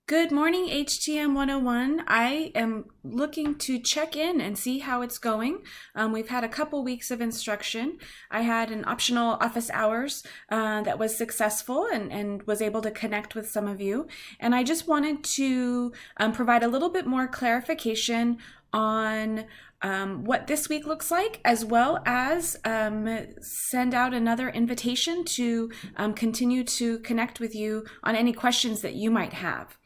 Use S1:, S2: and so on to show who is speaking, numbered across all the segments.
S1: Good morning, HTM 101. I am looking to check in and see how it's going. We've had a couple weeks of instruction. I had an optional office hours that was successful and was able to connect with some of you. And I just wanted to provide a little bit more clarification on what this week looks like, as well as send out another invitation to continue to connect with you on any questions that you might have.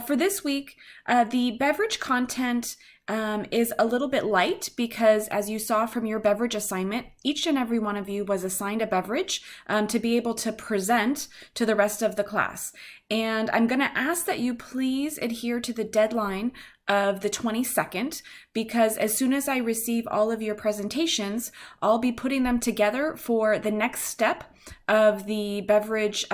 S1: For this week, the beverage content is a little bit light because, as you saw from your beverage assignment, each and every one of you was assigned a beverage to be able to present to the rest of the class. And I'm going to ask that you please adhere to the deadline of the 22nd, because as soon as I receive all of your presentations, I'll be putting them together for the next step of the beverage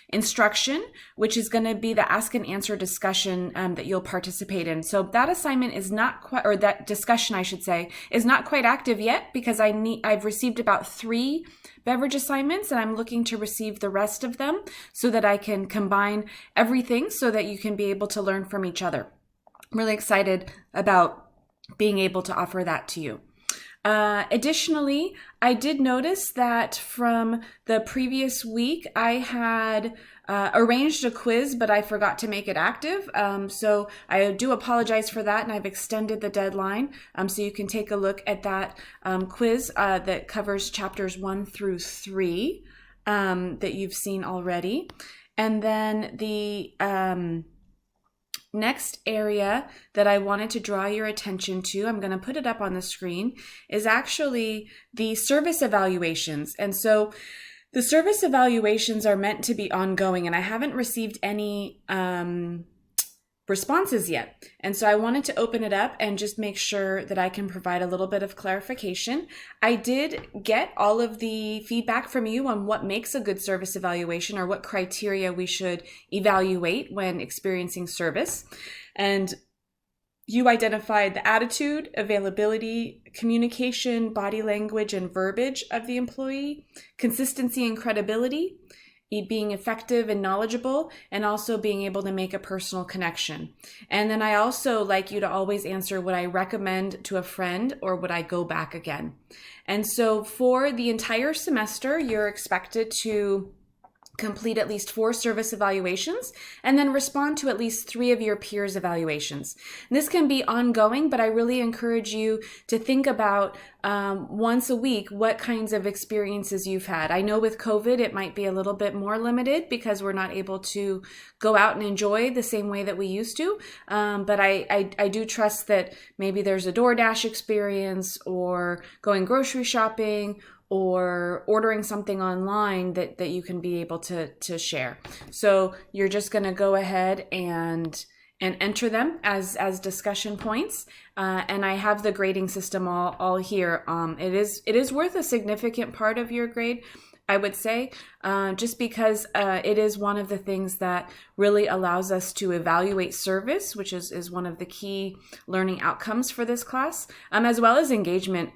S1: instruction, which is going to be the ask and answer discussion that you'll participate in. So that assignment is not quite, or that discussion I should say, is not quite active yet, because I've received about 3 beverage assignments, and I'm looking to receive the rest of them so that I can combine everything so that you can be able to learn from each other. I'm really excited about being able to offer that to you. Additionally, I did notice that from the previous week, I had arranged a quiz, but I forgot to make it active. So I do apologize for that, and I've extended the deadline. So you can take a look at that quiz that covers chapters 1 through 3 that you've seen already. And then the next area that I wanted to draw your attention to, I'm going to put it up on the screen, is actually the service evaluations. And so the service evaluations are meant to be ongoing, and I haven't received any responses yet. And so I wanted to open it up and just make sure that I can provide a little bit of clarification. I did get all of the feedback from you on what makes a good service evaluation, or what criteria we should evaluate when experiencing service. And you identified the attitude, availability, communication, body language, and verbiage of the employee, consistency and credibility, being effective and knowledgeable, and also being able to make a personal connection. And then I also like you to always answer, would I recommend to a friend, or would I go back again? And so for the entire semester, you're expected to complete at least 4 service evaluations, and then respond to at least 3 of your peers' evaluations. And this can be ongoing, but I really encourage you to think about once a week what kinds of experiences you've had. I know with COVID, it might be a little bit more limited because we're not able to go out and enjoy the same way that we used to. But I do trust that maybe there's a DoorDash experience, or going grocery shopping, or ordering something online that you can be able to share. So you're just going to go ahead and enter them as discussion points. And I have the grading system all here. It is worth a significant part of your grade, I would say, just because it is one of the things that really allows us to evaluate service, which is one of the key learning outcomes for this class, as well as engagement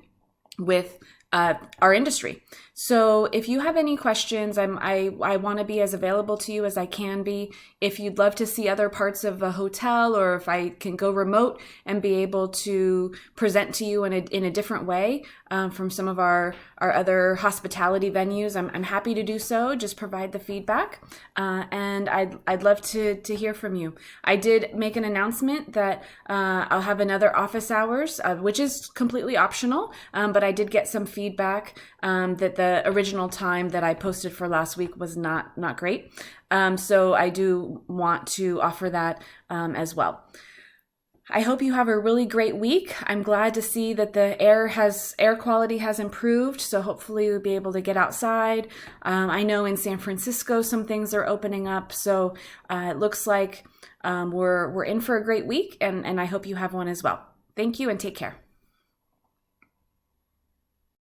S1: with our industry. So if you have any questions, I want to be as available to you as I can be. If you'd love to see other parts of a hotel, or if I can go remote and be able to present to you in a different way from some of our other hospitality venues, I'm happy to do so. Just provide the feedback, and I'd love to hear from you. I did make an announcement that I'll have another office hours, which is completely optional, but I did get some feedback that the original time that I posted for last week was not great. So I do want to offer that as well. I hope you have a really great week. I'm glad to see that the air quality has improved, so hopefully we'll be able to get outside. I know in San Francisco some things are opening up, so it looks like we're in for a great week, and I hope you have one as well. Thank you, and take care.